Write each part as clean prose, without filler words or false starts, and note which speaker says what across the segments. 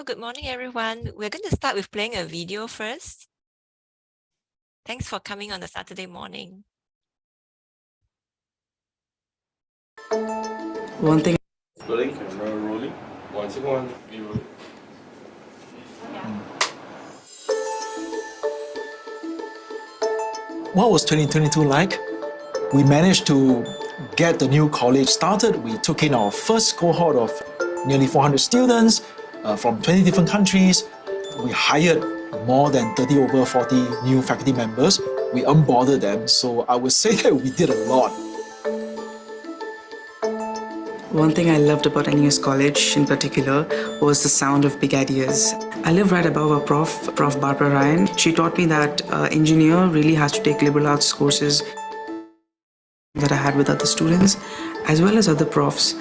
Speaker 1: good morning, everyone. We're going to start with playing a video first. Thanks for coming on a Saturday morning.
Speaker 2: One thing.
Speaker 3: Rolling, camera rolling. 1 second, one, view.
Speaker 2: What was 2022 like? We managed to get the new college started. We took in our first cohort of nearly 400 students from 20 different countries. We hired more than 30 over 40 new faculty members. We onboarded them, so I would say that we did a lot. One thing I loved about NUS College in particular was the sound of big ideas. I live right above a Prof Barbara Ryan. She taught me that engineer really has to take liberal arts courses that I had with other students, as well as other profs.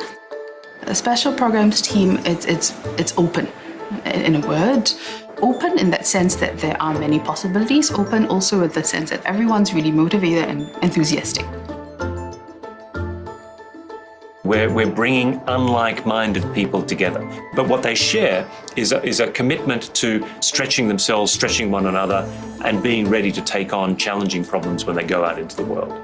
Speaker 4: A special programs team, it's open, in a word. Open in that sense that there are many possibilities. Open also in the sense that everyone's really motivated and enthusiastic.
Speaker 5: We're bringing unlike-minded people together. But what they share is a commitment to stretching themselves, stretching one another, and being ready to take on challenging problems when they go out into the world.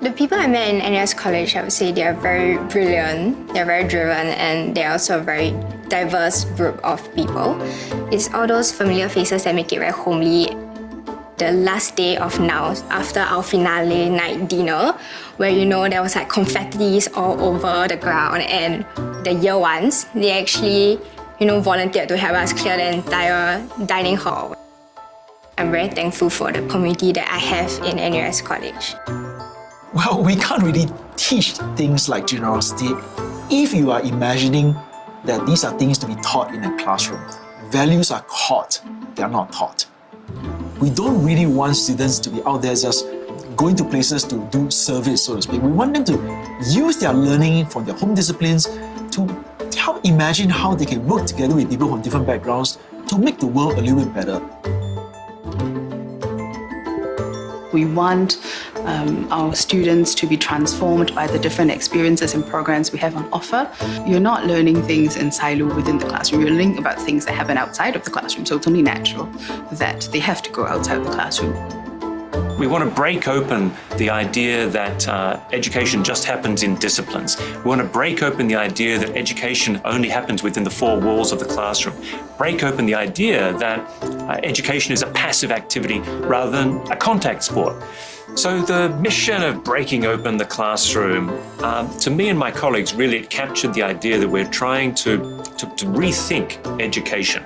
Speaker 6: The people I met in NUS College, I would say they are very brilliant, they're very driven, and they're also a very diverse group of people. It's all those familiar faces that make it very homely. The last day of NUS, after our finale night dinner, where there was like confettis all over the ground, and the year ones, they actually volunteered to help us clear the entire dining hall. I'm very thankful for the community that I have in NUS College.
Speaker 2: Well, we can't really teach things like generosity if you are imagining that these are things to be taught in a classroom. Values are caught, they are not taught. We don't really want students to be out there just going to places to do service, so to speak. We want them to use their learning from their home disciplines to help imagine how they can work together with people from different backgrounds to make the world a little bit better.
Speaker 4: We want our students to be transformed by the different experiences and programs we have on offer. You're not learning things in silo within the classroom. You're learning about things that happen outside of the classroom. So it's only natural that they have to go outside the classroom.
Speaker 5: We want to break open the idea that education just happens in disciplines. We want to break open the idea that education only happens within the four walls of the classroom. Break open the idea that education is a passive activity rather than a contact sport. So the mission of breaking open the classroom, to me and my colleagues, really captured the idea that we're trying to rethink education.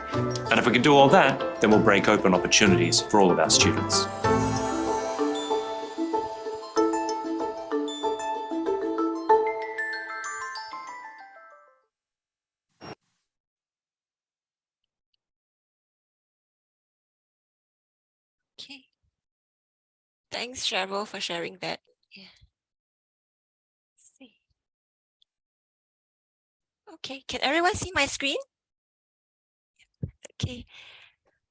Speaker 5: And if we can do all that, then we'll break open opportunities for all of our students.
Speaker 1: Okay. Thanks, Cheryl, for sharing that. Yeah. Let's see. Okay, can everyone see my screen? Okay.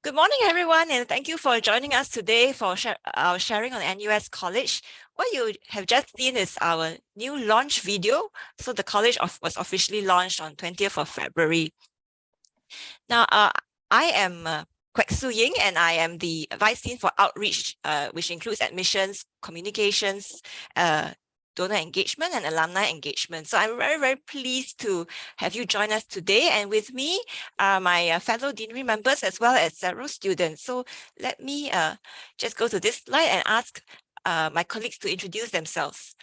Speaker 1: Good morning, everyone, and thank you for joining us today for our sharing on NUS College. What you have just seen is our new launch video. So the college was officially launched on 20th of February. Now, I am Kwek Su Ying, and I am the Vice Dean for Outreach, which includes admissions, communications, donor engagement, and alumni engagement. So I'm very, very pleased to have you join us today. And with me are my fellow deanery members as well as several students. So let me just go to this slide and ask my colleagues to introduce themselves.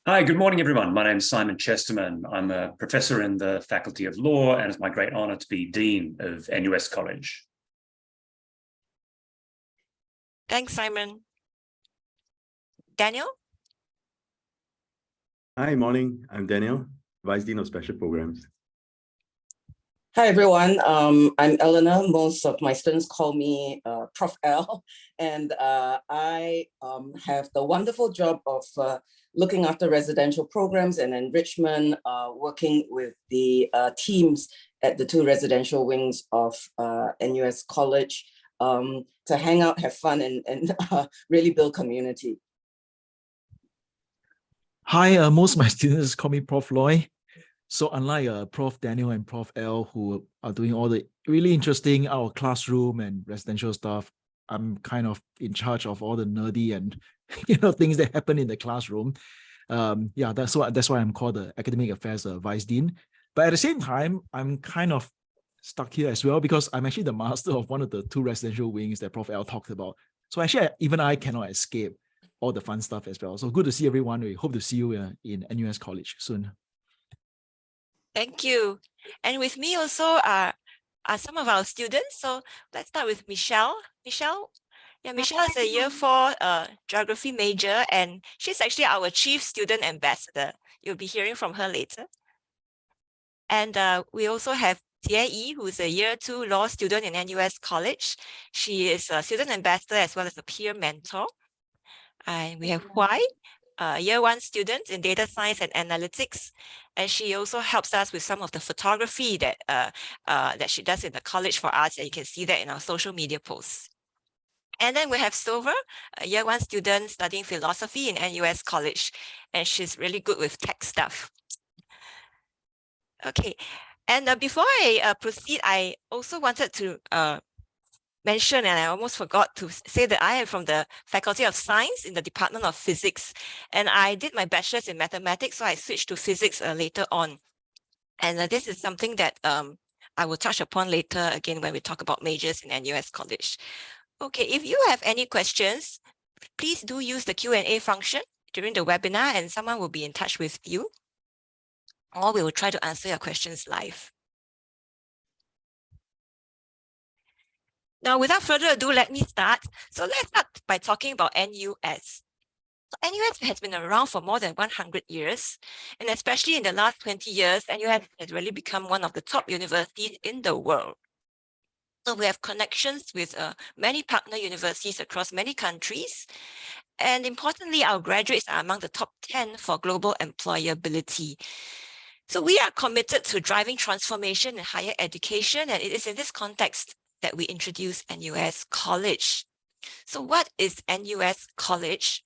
Speaker 7: Hi, good morning, everyone. My name is Simon Chesterman. I'm a professor in the Faculty of Law, and it's my great honor to be Dean of NUS College.
Speaker 1: Thanks, Simon. Daniel?
Speaker 8: Hi, morning. I'm Daniel, Vice Dean of Special Programs.
Speaker 9: Hi, everyone. I'm Eleanor. Most of my students call me Prof. L. And I have the wonderful job of looking after residential programs and enrichment, working with the teams at the two residential wings of NUS College to hang out, have fun, and really build community.
Speaker 2: Hi, most of my students call me Prof. Loy. So unlike Prof. Daniel and Prof. L, who are doing all the really interesting our classroom and residential stuff, I'm kind of in charge of all the nerdy and things that happen in the classroom. Yeah, that's why I'm called the Academic Affairs Vice Dean. But at the same time, I'm kind of stuck here as well because I'm actually the master of one of the two residential wings that Prof. L talked about. So actually, even I cannot escape all the fun stuff as well. So good to see everyone. We hope to see you in NUS College soon.
Speaker 1: Thank you. And with me also are some of our students. So let's start with Michelle. Michelle is a year 4 geography major, and she's actually our chief student ambassador. You'll be hearing from her later. And we also have Jie Yi, who is a year 2 law student in NUS College. She is a student ambassador as well as a peer mentor. And we have Huai, a year 1 student in data science and analytics. And she also helps us with some of the photography that, that she does in the college for us. And you can see that in our social media posts. And then we have Silver, a year 1 student studying philosophy in NUS College. And she's really good with tech stuff. Okay, and before I proceed, I also wanted to mention, and I almost forgot to say that I am from the Faculty of Science in the Department of Physics, and I did my bachelor's in mathematics, so I switched to physics later on. And this is something that I will touch upon later again when we talk about majors in NUS College. Okay, if you have any questions, please do use the Q&A function during the webinar, and someone will be in touch with you, or we will try to answer your questions live. Now, without further ado, let me start. So let's start by talking about NUS. So NUS has been around for more than 100 years, and especially in the last 20 years, NUS has really become one of the top universities in the world. So we have connections with many partner universities across many countries. And importantly, our graduates are among the top 10 for global employability. So we are committed to driving transformation in higher education, and it is in this context that we introduce NUS College. So what is NUS College?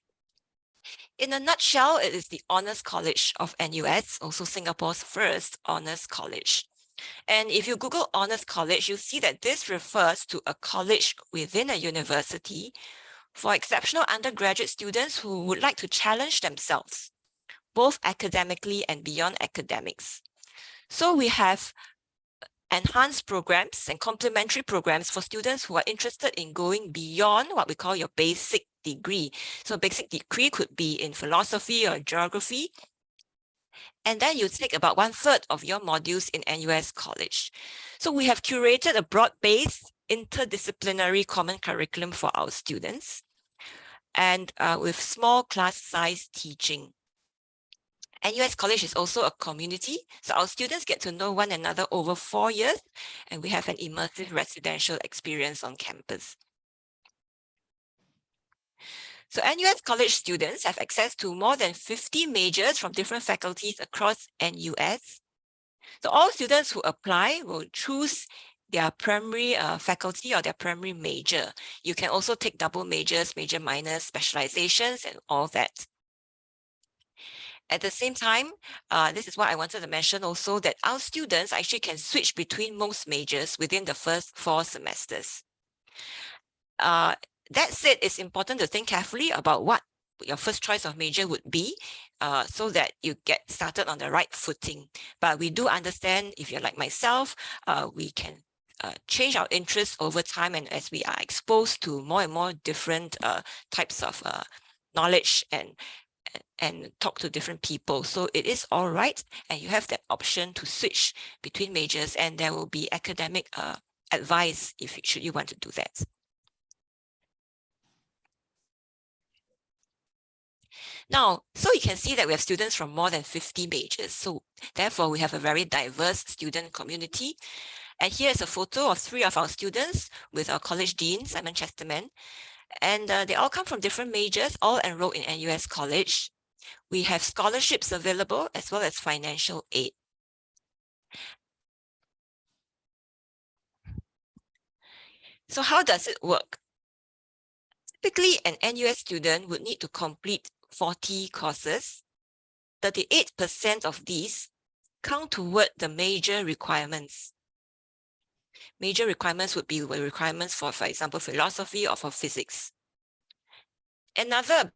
Speaker 1: In a nutshell, it is the Honors College of NUS, also Singapore's first Honors College. And if you Google Honors College, you'll see that this refers to a college within a university for exceptional undergraduate students who would like to challenge themselves, both academically and beyond academics. So we have enhanced programs and complementary programs for students who are interested in going beyond what we call your basic degree. So basic degree could be in philosophy or geography. And then you take about 1/3 of your modules in NUS College. So we have curated a broad-based interdisciplinary common curriculum for our students, and with small class size teaching. NUS College is also a community, so our students get to know one another over 4 years, and we have an immersive residential experience on campus. So NUS College students have access to more than 50 majors from different faculties across NUS. So all students who apply will choose their primary faculty or their primary major. You can also take double majors, major minors, specializations, and all that. At the same time, this is what I wanted to mention also, that our students actually can switch between most majors within the first 4 semesters. That said, it's important to think carefully about what your first choice of major would be, so that you get started on the right footing. But we do understand, if you're like myself, we can change our interests over time, and as we are exposed to more and more different types of knowledge and talk to different people. So it is all right, and you have that option to switch between majors, and there will be academic advice should you want to do that. Now, so you can see that we have students from more than 50 majors. So therefore, we have a very diverse student community. And here's a photo of 3 of our students with our college dean, Simon Chesterman. And they all come from different majors, all enrolled in NUS College. We have scholarships available as well as financial aid. So how does it work? Typically, an NUS student would need to complete 40 courses. 38% of these count toward the major requirements. Major requirements would be requirements for example, philosophy or for physics. Another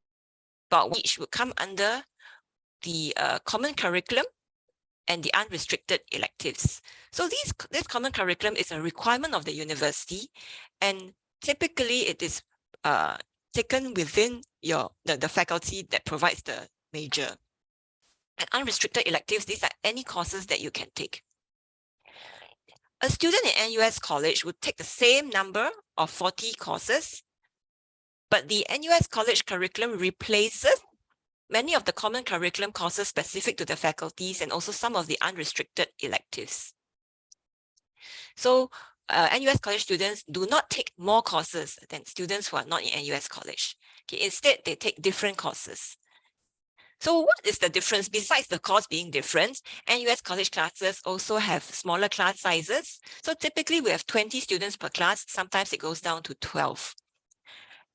Speaker 1: about each would come under the common curriculum and the unrestricted electives. So this common curriculum is a requirement of the university, and typically it is taken within the faculty that provides the major. And unrestricted electives, these are any courses that you can take. A student in NUS College would take the same number of 40 courses, but the NUS College curriculum replaces many of the common curriculum courses specific to the faculties and also some of the unrestricted electives. So NUS College students do not take more courses than students who are not in NUS College. Okay, instead, they take different courses. So what is the difference? Besides the course being different, NUS College classes also have smaller class sizes. So typically we have 20 students per class. Sometimes it goes down to 12.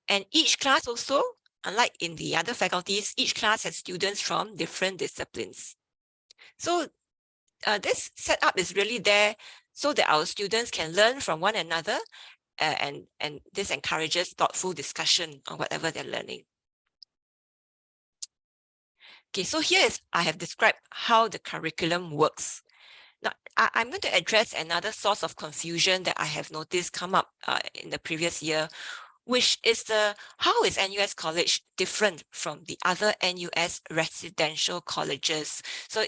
Speaker 1: And each class also, unlike in the other faculties, each class has students from different disciplines. So this setup is really there so that our students can learn from one another, and this encourages thoughtful discussion on whatever they're learning. Okay, so I have described how the curriculum works. Now, I'm going to address another source of confusion that I have noticed come up in the previous year, which is how is NUS College different from the other NUS residential colleges? So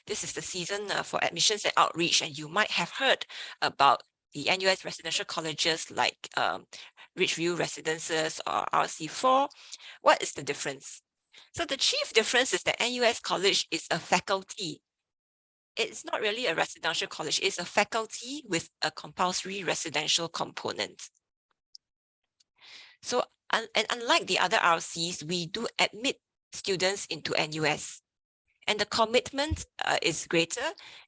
Speaker 1: this is the season for admissions and outreach, and you might have heard about the NUS residential colleges like Ridgeview Residences or RC4. What is the difference? So the chief difference is that NUS College is a faculty. It's not really a residential college, it's a faculty with a compulsory residential component. So, and unlike the other RCs, we do admit students into NUS. And the commitment is greater.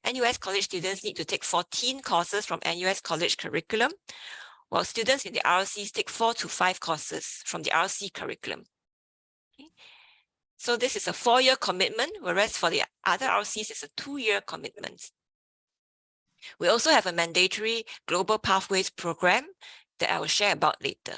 Speaker 1: NUS College students need to take 14 courses from NUS College curriculum, while students in the RCs take 4 to 5 courses from the RC curriculum. Okay. So this is a 4-year commitment, whereas for the other RCs, it's a 2-year commitment. We also have a mandatory Global Pathways program that I will share about later.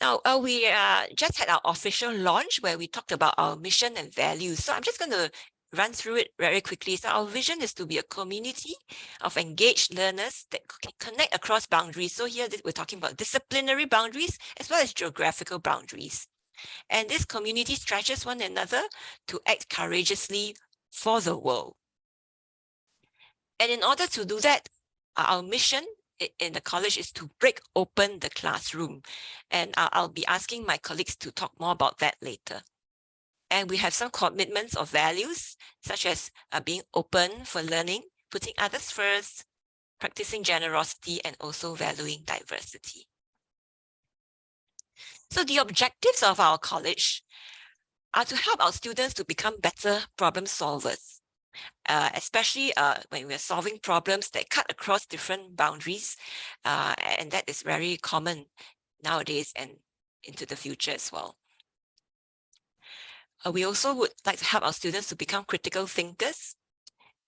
Speaker 1: Now, we just had our official launch where we talked about our mission and values. So I'm just going to run through it very quickly. So our vision is to be a community of engaged learners that can connect across boundaries. So here we're talking about disciplinary boundaries as well as geographical boundaries. And this community stretches one another to act courageously for the world. And in order to do that, our mission in the college is to break open the classroom. And I'll be asking my colleagues to talk more about that later. And we have some commitments of values, such as being open for learning, putting others first, practicing generosity, and also valuing diversity. So the objectives of our college are to help our students to become better problem solvers, especially when we're solving problems that cut across different boundaries. And that is very common nowadays and into the future as well. We also would like to help our students to become critical thinkers,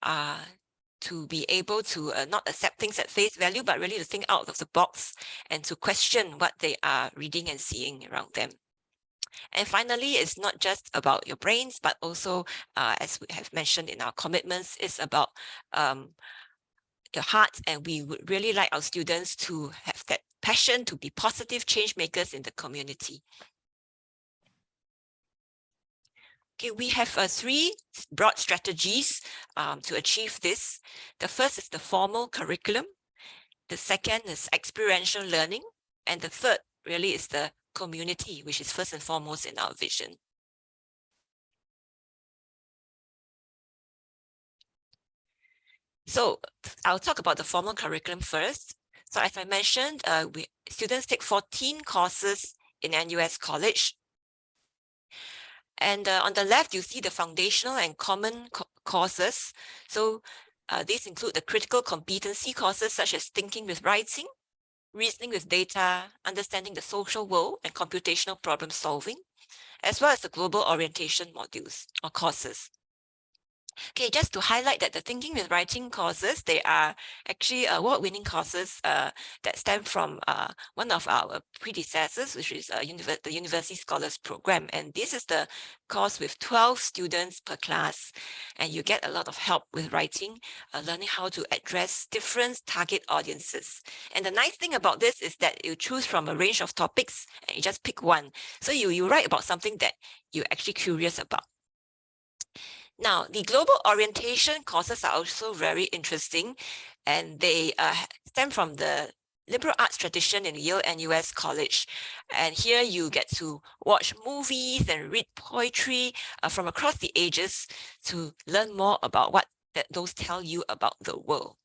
Speaker 1: to be able to not accept things at face value, but really to think out of the box and to question what they are reading and seeing around them. And finally, it's not just about your brains, but also, as we have mentioned in our commitments, it's about your heart. And we would really like our students to have that passion to be positive change makers in the community. Okay, we have 3 broad strategies to achieve this. The first is the formal curriculum. The second is experiential learning. And the third really is the community, which is first and foremost in our vision. So I'll talk about the formal curriculum first. So as I mentioned, students take 14 courses in NUS College. And on the left, you see the foundational and common courses. So these include the critical competency courses such as thinking with writing, reasoning with data, understanding the social world, and computational problem solving. as well as the global orientation modules or courses. Okay, just to highlight that the thinking with writing courses, they are actually award-winning courses that stem from one of our predecessors, which is the University Scholars Program. And this is the course with 12 students per class. And you get a lot of help with writing, learning how to address different target audiences. And the nice thing about this is that you choose from a range of topics and you just pick one. So you write about something that you're actually curious about. Now, the global orientation courses are also very interesting, and they stem from the liberal arts tradition in Yale NUS College. And here you get to watch movies and read poetry from across the ages to learn more about what those tell you about the world.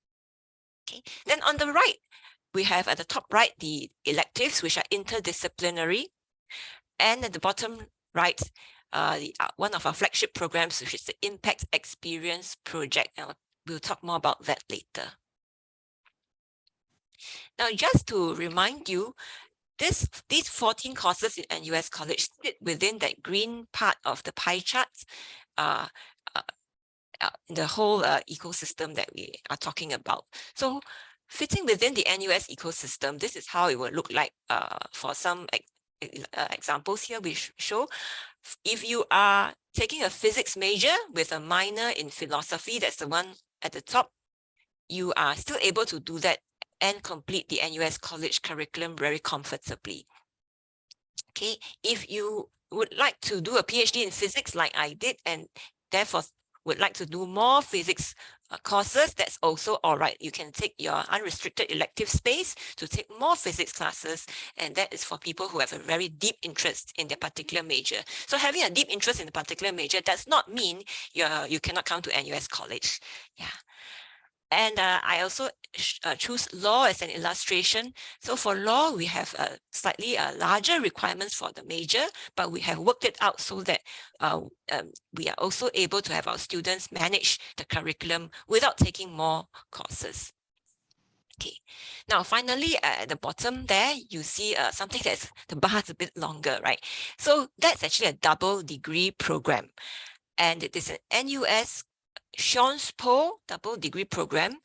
Speaker 1: Okay. Then on the right, we have at the top right, the electives, which are interdisciplinary. And at the bottom right, one of our flagship programs, which is the Impact Experience Project. And we'll talk more about that later. Now, just to remind you, these 14 courses in NUS College sit within that green part of the pie chart, the whole ecosystem that we are talking about. So fitting within the NUS ecosystem, this is how it will look like for some examples here we show. If you are taking a physics major with a minor in philosophy, that's the one at the top, you are still able to do that and complete the NUS College curriculum very comfortably. Okay, if you would like to do a PhD in physics like I did, and therefore would like to do more physics courses, that's also all right. You can take your unrestricted elective space to take more physics classes, and that is for people who have a very deep interest in their particular major. So having a deep interest in a particular major does not mean you cannot come to NUS College. Yeah. And I also choose law as an illustration. So for law, we have slightly larger requirements for the major, but we have worked it out so that we are also able to have our students manage the curriculum without taking more courses. Okay, now finally at the bottom there, you see something that's the bar is a bit longer, right? So that's actually a double degree program, and it is an NUS Sciences Po double degree program.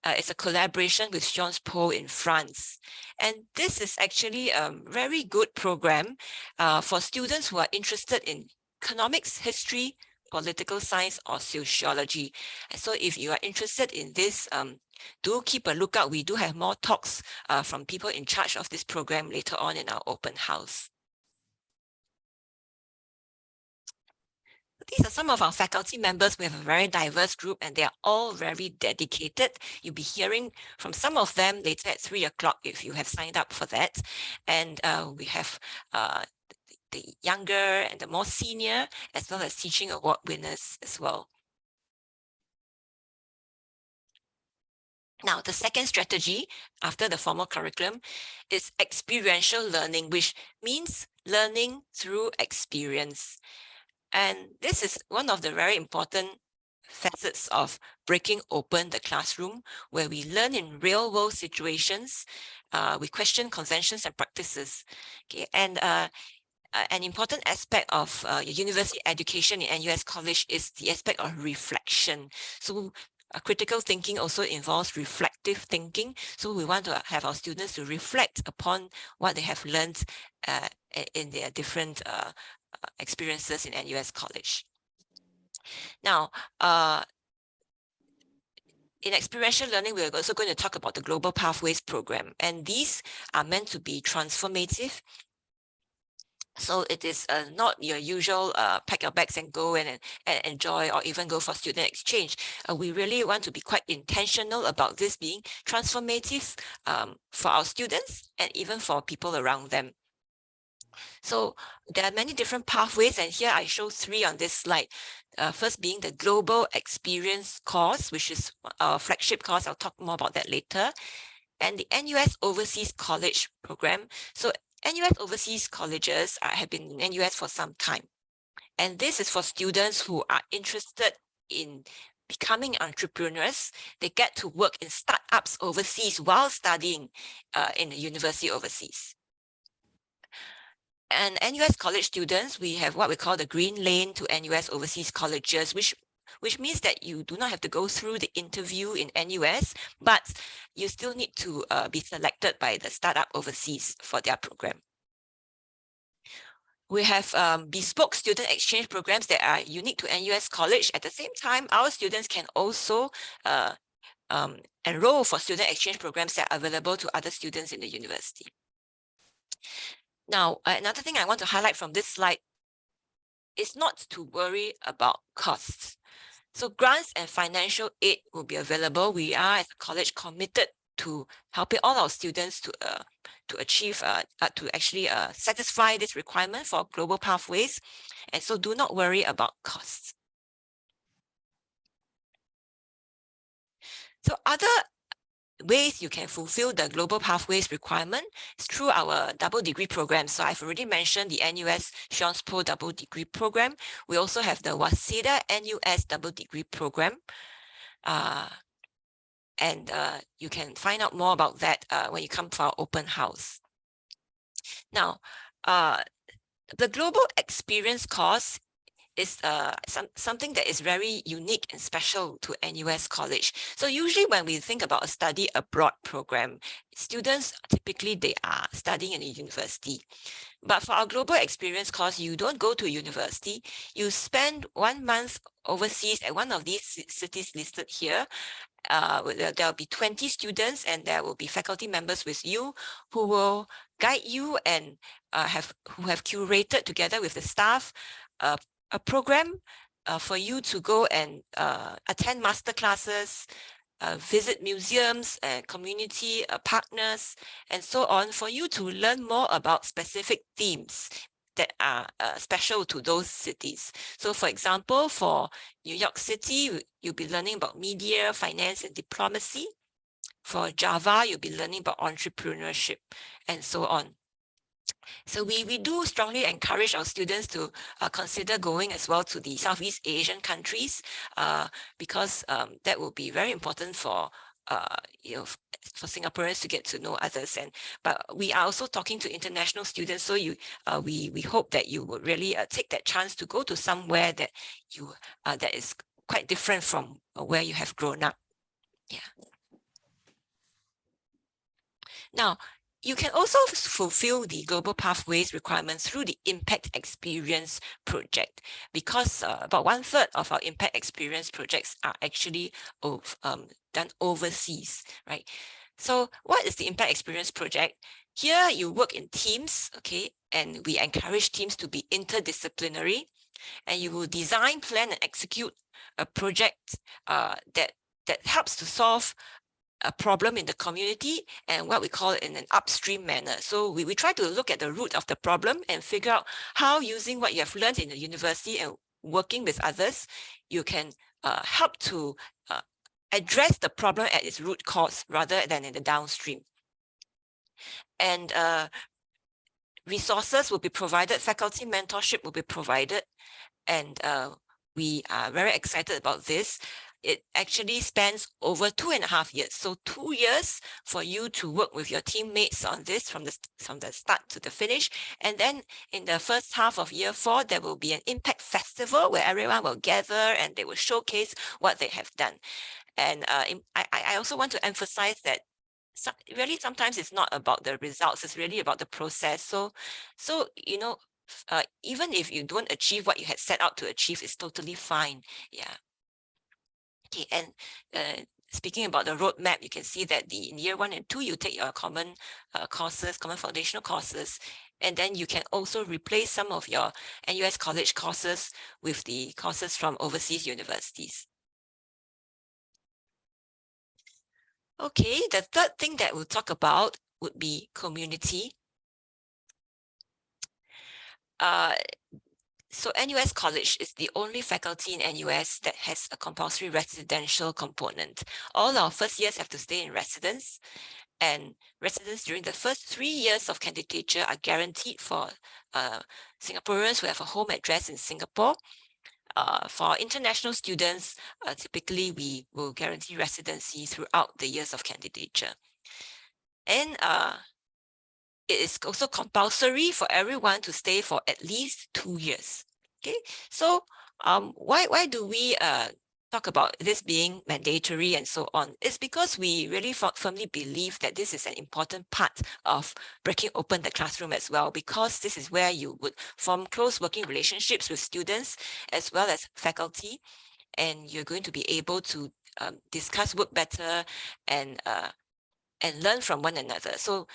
Speaker 1: It's a collaboration with Sciences Po in France. And this is actually a very good program for students who are interested in economics, history, political science, or sociology. And so if you are interested in this, do keep a lookout. We do have more talks from people in charge of this program later on in our open house. These are some of our faculty members. We have a very diverse group and they are all very dedicated. You'll be hearing from some of them later at 3 o'clock if you have signed up for that. And we have the younger and the more senior, as well as teaching award winners as well. Now, the second strategy after the formal curriculum is experiential learning, which means learning through experience. And this is one of the very important facets of breaking open the classroom, where we learn in real world situations, we question conventions and practices. Okay, and an important aspect of university education in NUS College is the aspect of reflection. So critical thinking also involves reflective thinking. So we want to have our students to reflect upon what they have learned in their different experiences in NUS College. Now, in experiential learning, we're also going to talk about the Global Pathways program, and these are meant to be transformative. So it is not your usual pack your bags and go and enjoy, or even go for student exchange. We really want to be quite intentional about this being transformative for our students and even for people around them. So there are many different pathways, and here I show 3 on this slide. First being the Global Experience course, which is our flagship course. I'll talk more about that later. And the NUS Overseas College program. So NUS Overseas Colleges have been in NUS for some time. And this is for students who are interested in becoming entrepreneurs. They get to work in startups overseas while studying in the university overseas. And NUS College students, we have what we call the Green Lane to NUS Overseas Colleges, which means that you do not have to go through the interview in NUS, but you still need to be selected by the startup overseas for their program. We have bespoke student exchange programs that are unique to NUS College. At the same time, our students can also enroll for student exchange programs that are available to other students in the university. Now, another thing I want to highlight from this slide is not to worry about costs. So grants and financial aid will be available. We are as a college committed to helping all our students to achieve, to actually satisfy this requirement for global pathways. And so do not worry about costs. So other ways you can fulfill the global pathways requirement is through our double degree program. So I've already mentioned the NUS Sean's Po double degree program. We also have the Waseda NUS double degree program. And you can find out more about that when you come for our open house. Now, the global experience course is something that is very unique and special to NUS College. So usually when we think about a study abroad program, students typically they are studying in a university. But for our global experience course, you don't go to university. You spend 1 month overseas at one of these cities listed here. There will be 20 students and there will be faculty members with you who will guide you and who have curated together with the staff a program for you to go and attend master classes, visit museums and community partners, and so on, for you to learn more about specific themes that are special to those cities. So for example, for New York City, you'll be learning about media, finance, and diplomacy. For Java, you'll be learning about entrepreneurship, and so on. So we do strongly encourage our students to consider going as well to the Southeast Asian countries because that will be very important for for Singaporeans to get to know others. But we are also talking to international students, so we hope that you would really take that chance to go to somewhere that that is quite different from where you have grown up. Yeah. Now, you can also fulfill the global pathways requirements through the impact experience project, because about 1/3 of our impact experience projects are actually done overseas, right? So what is the impact experience project? Here you work in teams, okay, and we encourage teams to be interdisciplinary, and you will design, plan, and execute a project that helps to solve a problem in the community, and what we call it in an upstream manner. So we try to look at the root of the problem and figure out how, using what you have learned in the university and working with others, you can help to address the problem at its root cause rather than in the downstream. And resources will be provided, faculty mentorship will be provided, and we are very excited about this. It actually spans over 2.5 years. So 2 years for you to work with your teammates on this from the start to the finish. And then in the first half of year 4, there will be an impact festival where everyone will gather and they will showcase what they have done. And I also want to emphasize that really sometimes it's not about the results, it's really about the process. So you know, even if you don't achieve what you had set out to achieve, it's totally fine. Yeah. Okay, and speaking about the roadmap, you can see that in year 1 and 2, you take your common courses, common foundational courses, and then you can also replace some of your NUS College courses with the courses from overseas universities. Okay, the third thing that we'll talk about would be community. So NUS College is the only faculty in NUS that has a compulsory residential component. All our first years have to stay in residence, and residents during the first 3 years of candidature are guaranteed for Singaporeans who have a home address in Singapore. For international students, typically we will guarantee residency throughout the years of candidature. And it is also compulsory for everyone to stay for at least 2 years. Okay, so why do we talk about this being mandatory and so on? It's because we really firmly believe that this is an important part of breaking open the classroom as well, because this is where you would form close working relationships with students as well as faculty, and you're going to be able to discuss work better and learn from one another. So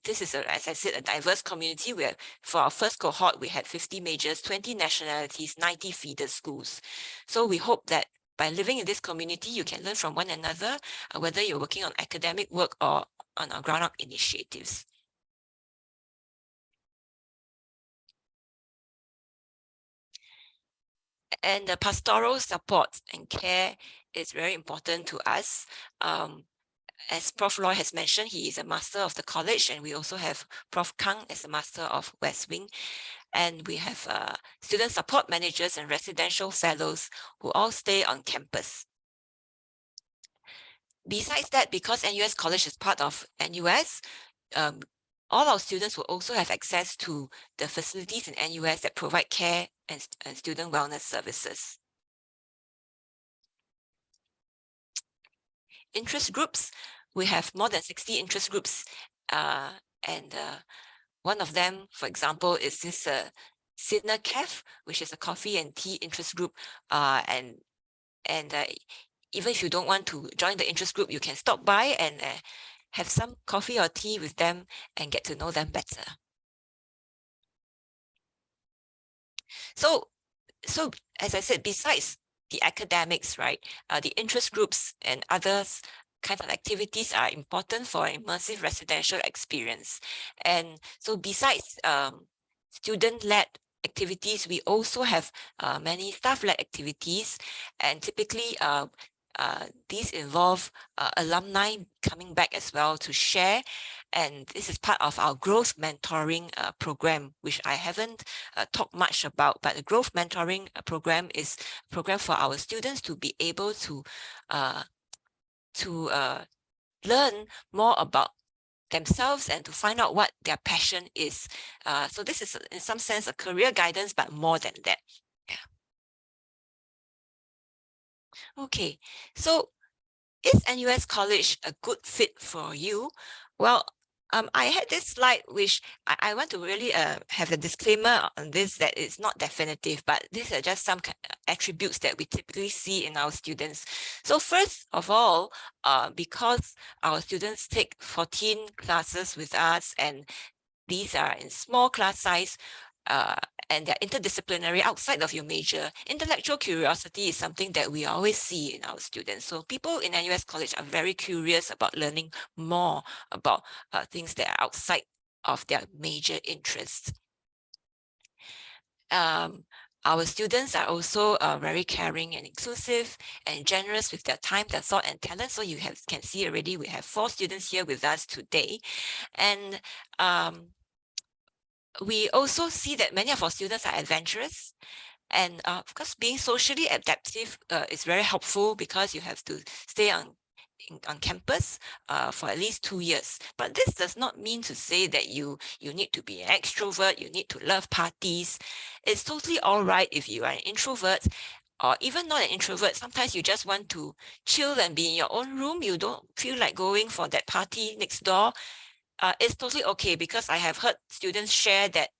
Speaker 1: this is, as I said, a diverse community where for our first cohort, we had 50 majors, 20 nationalities, 90 feeder schools. So we hope that by living in this community, you can learn from one another, whether you're working on academic work or on our ground-up initiatives. And the pastoral support and care is very important to us. As Prof. Loy has mentioned, he is a master of the college, and we also have Prof. Kang as a master of West Wing. And we have student support managers and residential fellows who all stay on campus. Besides that, because NUS College is part of NUS, all our students will also have access to the facilities in NUS that provide care and student wellness services. Interest groups, we have more than 60 interest groups, and one of them, for example, is this Sydney Caf, which is a coffee and tea interest group, and even if you don't want to join the interest group, you can stop by and have some coffee or tea with them and get to know them better. So as I said, besides the academics, right, the interest groups and others kinds of activities are important for an immersive residential experience. And so besides student-led activities, we also have many staff-led activities, and typically these involve alumni coming back as well to share, and this is part of our growth mentoring program, which I haven't talked much about, but the growth mentoring program is a program for our students to be able to learn more about themselves and to find out what their passion is. So this is in some sense a career guidance, but more than that. Yeah. Okay, so is NUS College a good fit for you? Well, I had this slide which I want to really have a disclaimer on this, that it's not definitive, but these are just some attributes that we typically see in our students. So first of all, because our students take 14 classes with us, and these are in small class size, and they're interdisciplinary outside of your major, intellectual curiosity is something that we always see in our students. So people in NUS College are very curious about learning more about things that are outside of their major interests. Our students are also very caring and inclusive and generous with their time, their thought and talent. So you can see already we have 4 students here with us today. And we also see that many of our students are adventurous, and of course being socially adaptive is very helpful, because you have to stay on campus for at least 2 years. But this does not mean to say that you need to be an extrovert, you need to love parties. It's totally all right if you are an introvert, or even not an introvert. Sometimes you just want to chill and be in your own room. You don't feel like going for that party next door. It's totally okay, because I have heard students share that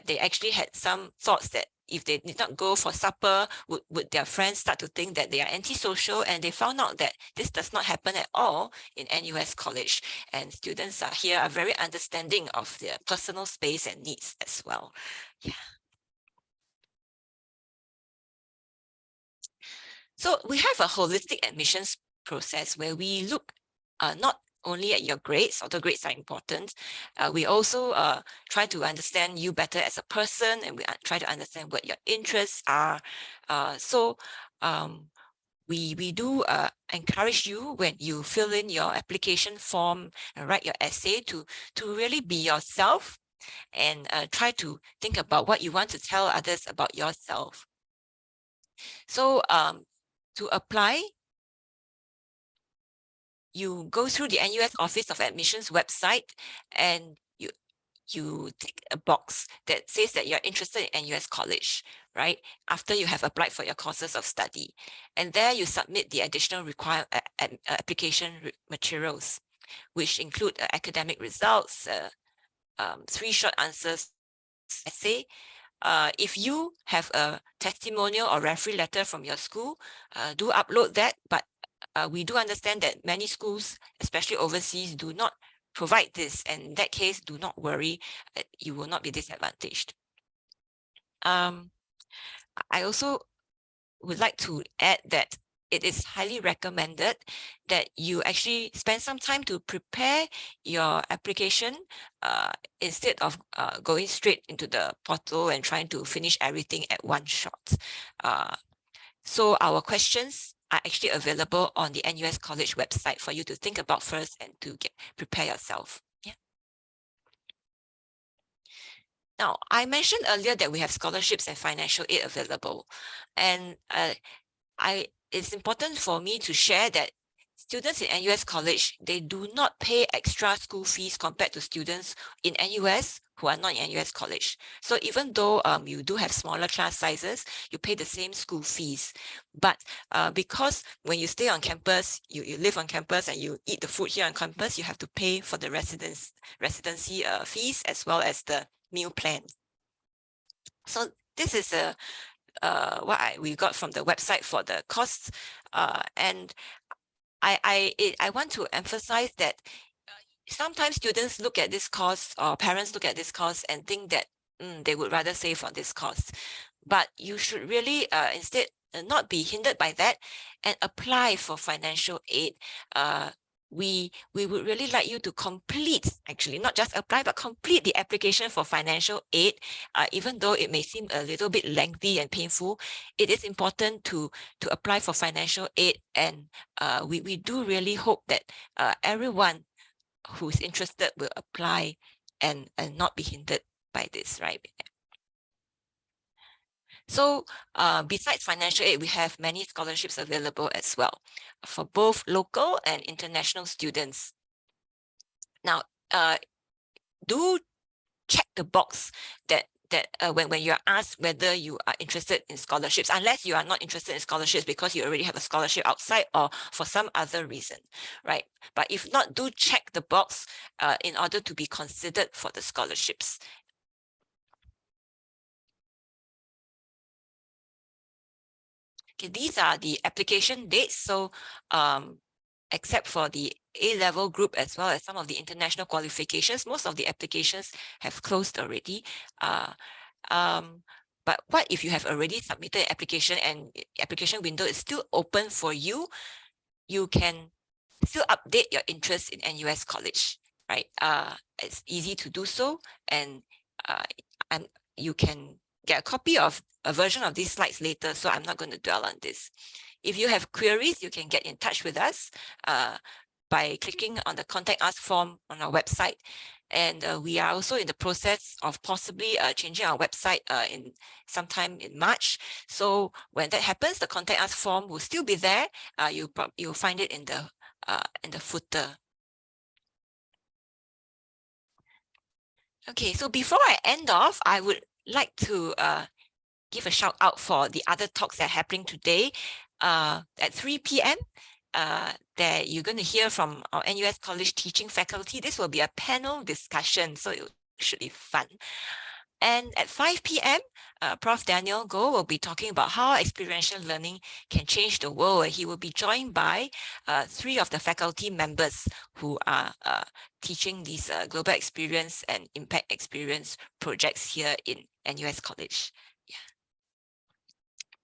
Speaker 1: they actually had some thoughts that if they did not go for supper, would their friends start to think that they are antisocial, and they found out that this does not happen at all in NUS College, and students are very understanding of their personal space and needs as well. Yeah. So we have a holistic admissions process where we look not only at your grades, although grades are important. We also try to understand you better as a person, and we try to understand what your interests are. We do encourage you, when you fill in your application form and write your essay, to really be yourself, and try to think about what you want to tell others about yourself. So to apply, you go through the NUS Office of Admissions website, and you tick a box that says that you're interested in NUS College, right? After you have applied for your courses of study. And there you submit the additional application materials, which include academic results, 3 short answers essay. If you have a testimonial or referee letter from your school, do upload that. But we do understand that many schools, especially overseas, do not provide this. And in that case, do not worry, you will not be disadvantaged. I also would like to add that it is highly recommended that you actually spend some time to prepare your application instead of going straight into the portal and trying to finish everything at one shot. So our questions are actually available on the NUS College website for you to think about first and to prepare yourself. Yeah. Now, I mentioned earlier that we have scholarships and financial aid available, and it's important for me to share that students in NUS College, they do not pay extra school fees compared to students in NUS who are not in NUS College. So even though you do have smaller class sizes, you pay the same school fees. But because when you stay on campus, you live on campus and you eat the food here on campus, you have to pay for the residency fees as well as the meal plan. So this is what we got from the website for the costs, and I want to emphasize that sometimes students look at this cost or parents look at this cost and think that they would rather save on this cost, but you should really instead not be hindered by that and apply for financial aid. We would really like you to complete, actually not just apply, but complete the application for financial aid. Even though it may seem a little bit lengthy and painful, it is important to apply for financial aid. And we do really hope that everyone who's interested will apply and not be hindered by this, right? So besides financial aid, we have many scholarships available as well for both local and international students. Now, do check the box that when you're asked whether you are interested in scholarships, unless you are not interested in scholarships because you already have a scholarship outside or for some other reason, right? But if not, do check the box in order to be considered for the scholarships. Okay, these are the application dates. So except for the A-level group as well as some of the international qualifications, most of the applications have closed already. But what if you have already submitted an application and the application window is still open for you? You can still update your interest in NUS College, right? It's easy to do so, and you can get a copy of a version of these slides later, so I'm not going to dwell on this. If you have queries, you can get in touch with us by clicking on the Contact Us form on our website. And we are also in the process of possibly changing our website in sometime in March. So when that happens, the Contact Us form will still be there. You'll find it in the footer. Okay, so before I end off, I would like to give a shout out for the other talks that are happening today. At 3 p.m. That you're going to hear from our NUS College teaching faculty. This will be a panel discussion, so it should be fun. And at 5 p.m., Prof. Daniel Goh will be talking about how experiential learning can change the world. He will be joined by 3 of the faculty members who are teaching these global experience and impact experience projects here in NUS College.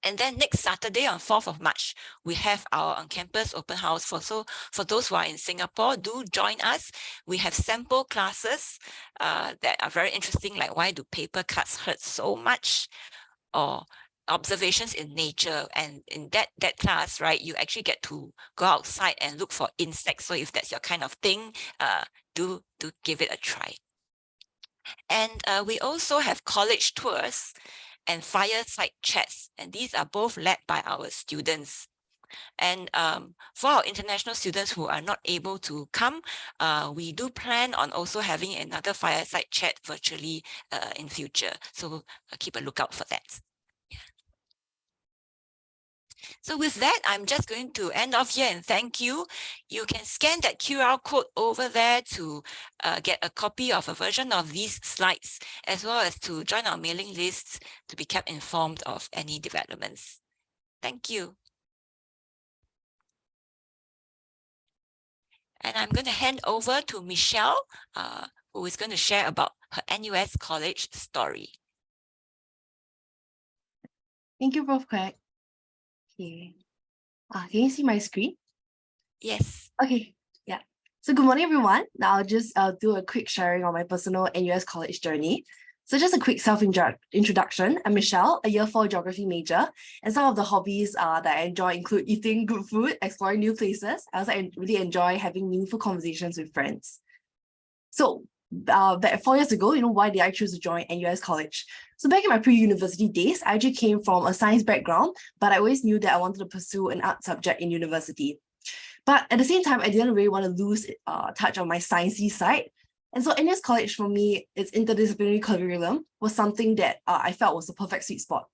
Speaker 1: And then next Saturday on 4th of March, we have our on-campus open house. For those who are in Singapore, do join us. We have sample classes that are very interesting, like why do paper cuts hurt so much? Or observations in nature. And in that class, right, you actually get to go outside and look for insects. So if that's your kind of thing, do give it a try. And we also have college tours and fireside chats, and these are both led by our students. And for our international students who are not able to come, we do plan on also having another fireside chat virtually in future. So keep a lookout for that. So with that, I'm just going to end off here and thank you. You can scan that QR code over there to get a copy of a version of these slides, as well as to join our mailing lists to be kept informed of any developments. Thank you. And I'm going to hand over to Michelle, who is going to share about her NUS College story.
Speaker 10: Thank you, Prof. Quek. Okay. Can you see my screen?
Speaker 1: Yes.
Speaker 10: Okay. Yeah. So good morning, everyone. Now I'll just do a quick sharing on my personal NUS College journey. So just a quick self-introduction. I'm Michelle, a year 4 geography major, and some of the hobbies that I enjoy include eating good food, exploring new places. I also really enjoy having meaningful conversations with friends. So back 4 years ago, why did I choose to join NUS College? So back in my pre-university days, I actually came from a science background, but I always knew that I wanted to pursue an art subject in university. But at the same time, I didn't really want to lose touch on my sciencey side. And so NUS College for me, its interdisciplinary curriculum was something that I felt was the perfect sweet spot.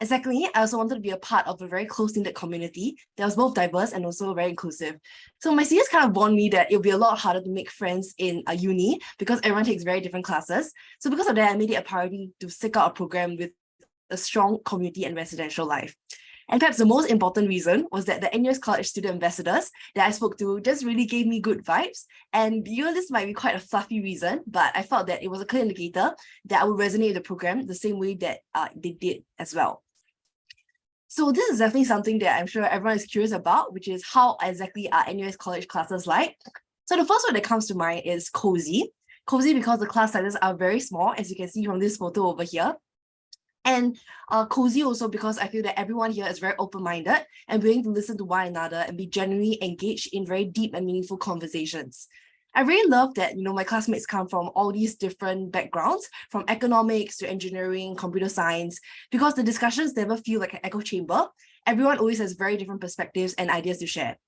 Speaker 10: And secondly, I also wanted to be a part of a very close-knit community that was both diverse and also very inclusive. So my seniors kind of warned me that it'll be a lot harder to make friends in a uni because everyone takes very different classes. So because of that, I made it a priority to seek out a program with a strong community and residential life. And perhaps the most important reason was that the NUS College student ambassadors that I spoke to just really gave me good vibes. And this might be quite a fluffy reason, but I felt that it was a clear indicator that I would resonate with the program the same way that they did as well. So this is definitely something that I'm sure everyone is curious about, which is how exactly are NUS College classes like? So the first one that comes to mind is cozy. Cozy because the class sizes are very small, as you can see from this photo over here. And cozy also because I feel that everyone here is very open-minded and willing to listen to one another and be genuinely engaged in very deep and meaningful conversations. I really love that, my classmates come from all these different backgrounds, from economics to engineering, computer science, because the discussions never feel like an echo chamber. Everyone always has very different perspectives and ideas to share.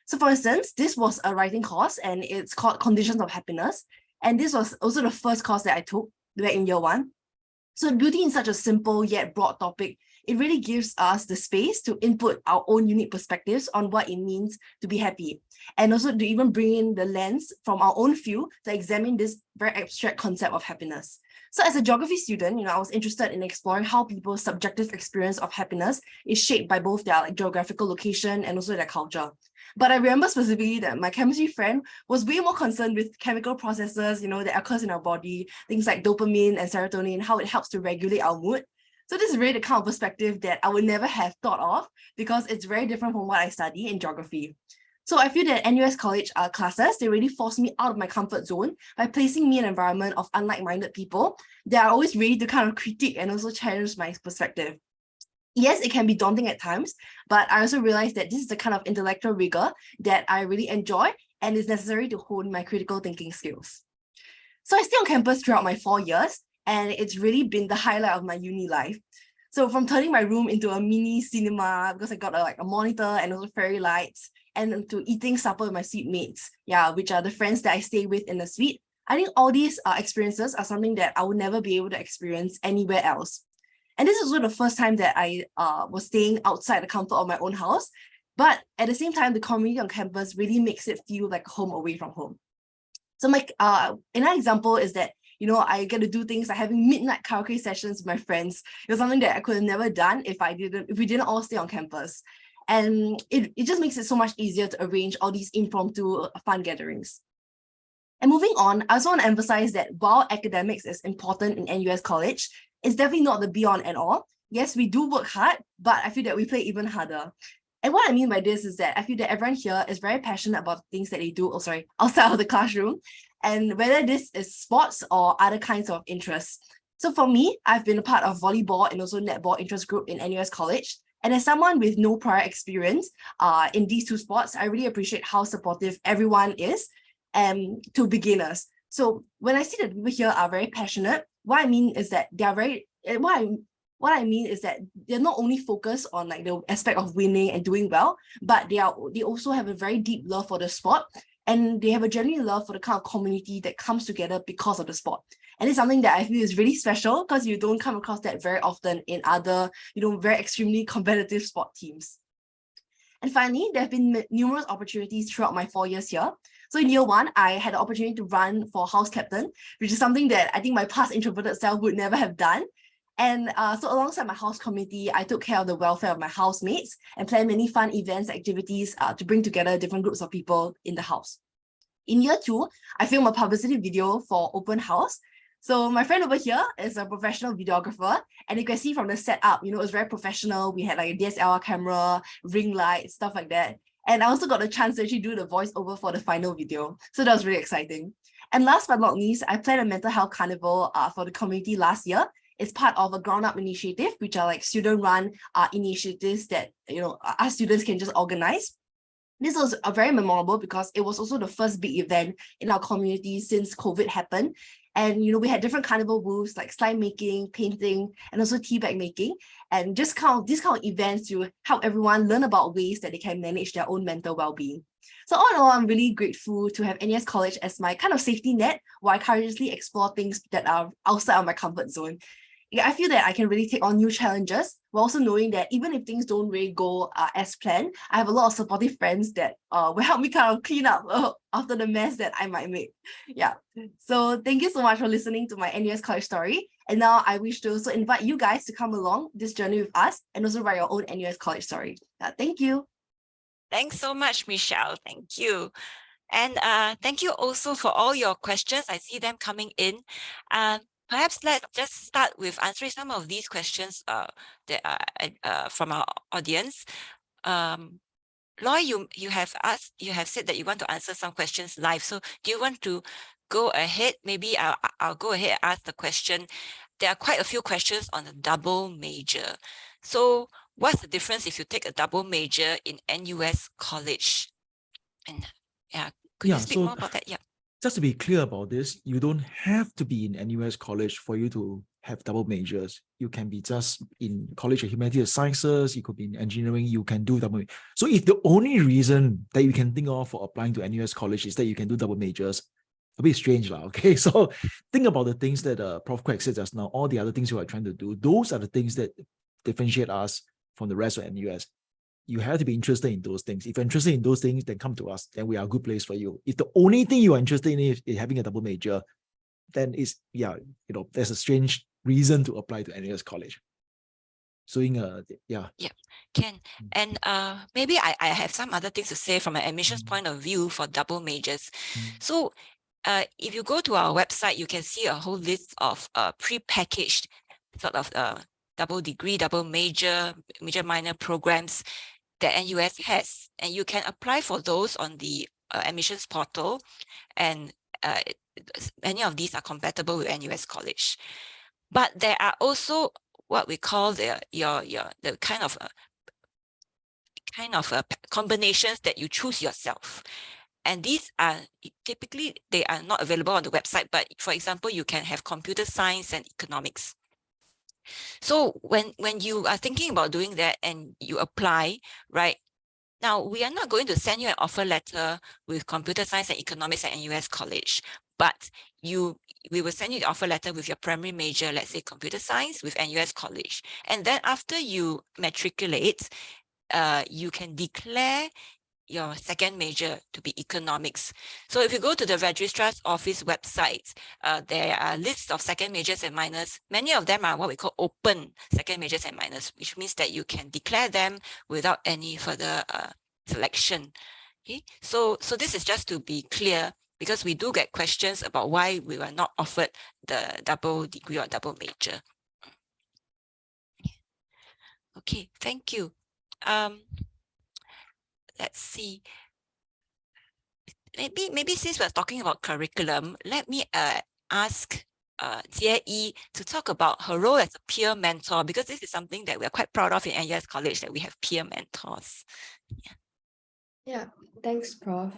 Speaker 10: So for instance, this was a writing course and it's called Conditions of Happiness. And this was also the first course that I took back in year 1. So beauty in such a simple yet broad topic, it really gives us the space to input our own unique perspectives on what it means to be happy. And also to even bring in the lens from our own field to examine this very abstract concept of happiness. So as a geography student, I was interested in exploring how people's subjective experience of happiness is shaped by both their geographical location and also their culture. But I remember specifically that my chemistry friend was way more concerned with chemical processes, that occurs in our body, things like dopamine and serotonin, how it helps to regulate our mood. So this is really the kind of perspective that I would never have thought of because it's very different from what I study in geography. So I feel that NUS College classes, they really force me out of my comfort zone by placing me in an environment of unlike-minded people that are always ready to kind of critique and also challenge my perspective. Yes, it can be daunting at times, but I also realized that this is the kind of intellectual rigor that I really enjoy and is necessary to hone my critical thinking skills. So I stay on campus throughout my 4 years, and it's really been the highlight of my uni life. So from turning my room into a mini cinema, because I got a monitor and also fairy lights, and to eating supper with my suite mates, which are the friends that I stay with in the suite, I think all these experiences are something that I would never be able to experience anywhere else. And this is also the first time that I was staying outside the comfort of my own house. But at the same time, the community on campus really makes it feel like home away from home. So another example is that, I get to do things like having midnight karaoke sessions with my friends. It was something that I could have never done if we didn't all stay on campus. And it just makes it so much easier to arrange all these impromptu fun gatherings. And moving on, I also want to emphasize that while academics is important in NUS College, it's definitely not the be-all and all. Yes, we do work hard, but I feel that we play even harder. And what I mean by this is that I feel that everyone here is very passionate about things that they do, outside of the classroom, and whether this is sports or other kinds of interests. So for me, I've been a part of volleyball and also netball interest group in NUS College. And as someone with no prior experience in these two sports, I really appreciate how supportive everyone is to beginners. So when I see that people here are very passionate, what I mean is that they are very, what What I mean is that they're not only focused on like the aspect of winning and doing well, but they also have a very deep love for the sport, and they have a genuine love for the kind of community that comes together because of the sport. And it's something that I feel is really special because you don't come across that very often in other, very extremely competitive sport teams. And finally, there have been numerous opportunities throughout my 4 years here. So in year one, I had the opportunity to run for house captain, which is something that I think my past introverted self would never have done. And so alongside my house community, I took care of the welfare of my housemates and planned many fun events, activities to bring together different groups of people in the house. In year two, I filmed a publicity video for Open House. So my friend over here is a professional videographer, and you can see from the setup, it was very professional. We had like a DSLR camera, ring lights, stuff like that. And I also got a chance to actually do the voiceover for the final video. So that was really exciting. And last but not least, I planned a mental health carnival for the community last year. It's part of a ground-up initiative, which are like student-run initiatives that our students can just organize. This was very memorable because it was also the first big event in our community since COVID happened. And we had different carnival booths like slime making, painting, and also tea bag making. And just these kind of events to help everyone learn about ways that they can manage their own mental well-being. So all in all, I'm really grateful to have NUS College as my kind of safety net while I courageously explore things that are outside of my comfort zone. I feel that I can really take on new challenges, while also knowing that even if things don't really go as planned, I have a lot of supportive friends that will help me kind of clean up after the mess that I might make. Yeah. So thank you so much for listening to my NUS College story. And now I wish to also invite you guys to come along this journey with us and also write your own NUS College story. Thank you.
Speaker 1: Thanks so much, Michelle. Thank you. And thank you also for all your questions. I see them coming in. Perhaps let's just start with answering some of these questions from our audience. Loy, you have said that you want to answer some questions live. So do you want to go ahead? Maybe I'll go ahead and ask the question. There are quite a few questions on the double major. So what's the difference if you take a double major in NUS College? And could you speak more about that? Yeah.
Speaker 2: Just to be clear about this, you don't have to be in NUS College for you to have double majors. You can be just in College of Humanities and Sciences, you could be in engineering, you can do double majors. So if the only reason that you can think of for applying to NUS College is that you can do double majors, a bit strange, okay? So think about the things that Prof. Quack said just now, all the other things you are trying to do, those are the things that differentiate us from the rest of NUS. You have to be interested in those things. If you're interested in those things, then come to us. Then we are a good place for you. If the only thing you are interested in is having a double major, then there's a strange reason to apply to NUS College. So
Speaker 1: Ken, and maybe I have some other things to say from an admissions point of view for double majors. So if you go to our website, you can see a whole list of pre-packaged sort of double degree, double major, major minor programs that NUS has, and you can apply for those on the admissions portal, and many of these are compatible with NUS College. But there are also what we call the kind of combinations that you choose yourself. And these are typically, they are not available on the website, but for example, you can have computer science and economics. So when you are thinking about doing that and you apply, right, now we are not going to send you an offer letter with computer science and economics at NUS College, but we will send you the offer letter with your primary major, let's say computer science with NUS College. And then after you matriculate, you can declare your second major to be economics. So if you go to the registrar's office website, there are lists of second majors and minors. Many of them are what we call open second majors and minors, which means that you can declare them without any further selection. Okay, so this is just to be clear, because we do get questions about why we were not offered the double degree or double major. Okay, thank you. Let's see. Maybe since we're talking about curriculum, let me ask Jie Yi to talk about her role as a peer mentor, because this is something that we're quite proud of in NUS College, that we have peer mentors. Yeah.
Speaker 11: Yeah, thanks, Prof.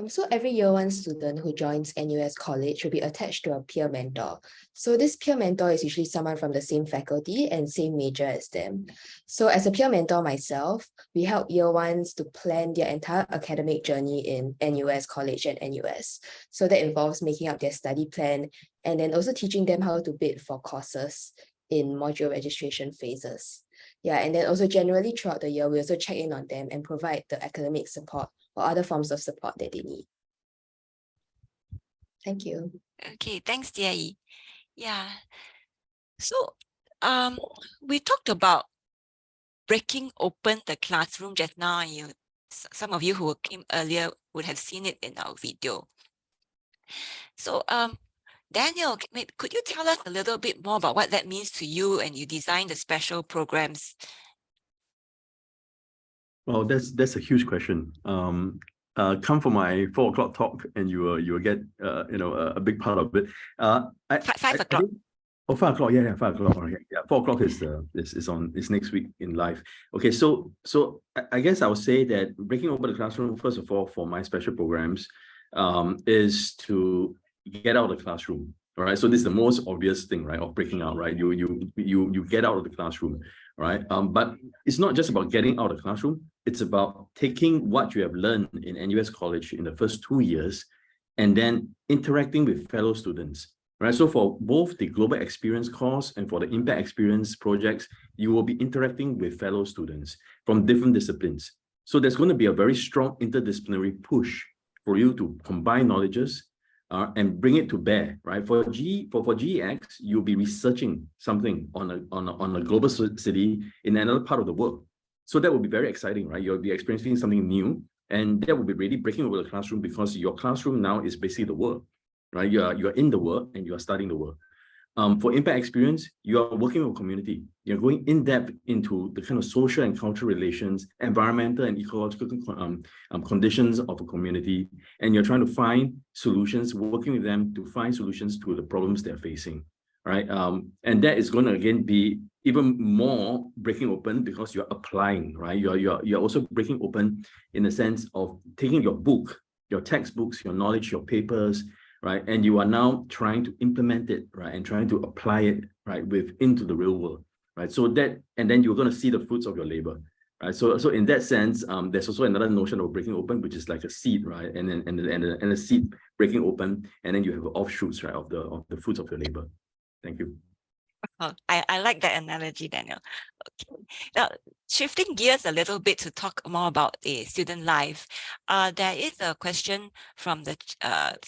Speaker 11: So every year one student who joins NUS College will be attached to a peer mentor. So this peer mentor is usually someone from the same faculty and same major as them. So as a peer mentor myself, we help year ones to plan their entire academic journey in NUS College and NUS. So that involves making up their study plan and then also teaching them how to bid for courses in module registration phases. Yeah, and then also generally throughout the year, we also check in on them and provide the academic support or other forms of support that they need. Thank you.
Speaker 1: Okay, thanks, Jia. Yeah. So we talked about breaking open the classroom just now. Some of you who came earlier would have seen it in our video. So Daniel, could you tell us a little bit more about what that means to you and you design the special programs?
Speaker 8: Well, that's a huge question. Come for my 4 o'clock talk, and you will get a big part of it.
Speaker 1: 5 o'clock.
Speaker 8: 5 o'clock. Yeah, 5 o'clock. Okay. Yeah, 4 o'clock is next week in live. Okay, so I guess I would say that breaking open the classroom, first of all, for my special programs, is to get out of the classroom. All right. So this is the most obvious thing, right? Of breaking out, right? You get out of the classroom, right? But it's not just about getting out of the classroom. It's about taking what you have learned in NUS College in the first 2 years and then interacting with fellow students, right? So for both the Global Experience course and for the Impact Experience projects, you will be interacting with fellow students from different disciplines. So there's going to be a very strong interdisciplinary push for you to combine knowledges and bring it to bear, right? For GEX, you'll be researching something on a global city in another part of the world. So that will be very exciting, right? You'll be experiencing something new, and that will be really breaking over the classroom because your classroom now is basically the world, right? You are in the world and you are studying the world. For Impact Experience, you are working with a community. You're going in depth into the kind of social and cultural relations, environmental and ecological conditions of a community, and you're trying to find solutions, working with them to find solutions to the problems they're facing, right? And that is going to again be even more breaking open because you're applying, right? You're also breaking open in the sense of taking your book, your textbooks, your knowledge, your papers, right? And you are now trying to implement it, right? And trying to apply it, right, into the real world, right? So that, and then you're going to see the fruits of your labor, right? So in that sense, there's also another notion of breaking open, which is like a seed, right? And a seed breaking open, and then you have offshoots, right, of the fruits of your labor. Thank you.
Speaker 1: Oh, I like that analogy, Daniel. Okay. Now, shifting gears a little bit to talk more about the student life, there is a question from the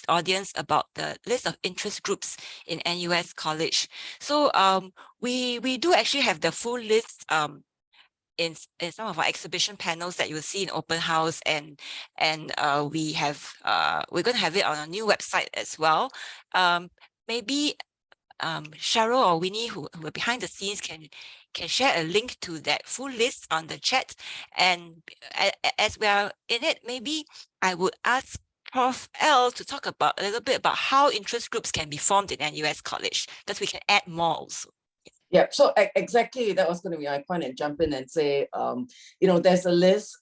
Speaker 1: audience about the list of interest groups in NUS College. So we do actually have the full list in some of our exhibition panels that you'll see in open house, and we're going to have it on our new website as well. Maybe Cheryl or Winnie, who are behind the scenes, can share a link to that full list on the chat. And as we are in it, maybe I would ask Prof. L to talk a little bit about how interest groups can be formed in NUS College, because we can add more also.
Speaker 9: Yeah, so exactly, that was going to be my point, and jump in and say, there's a list,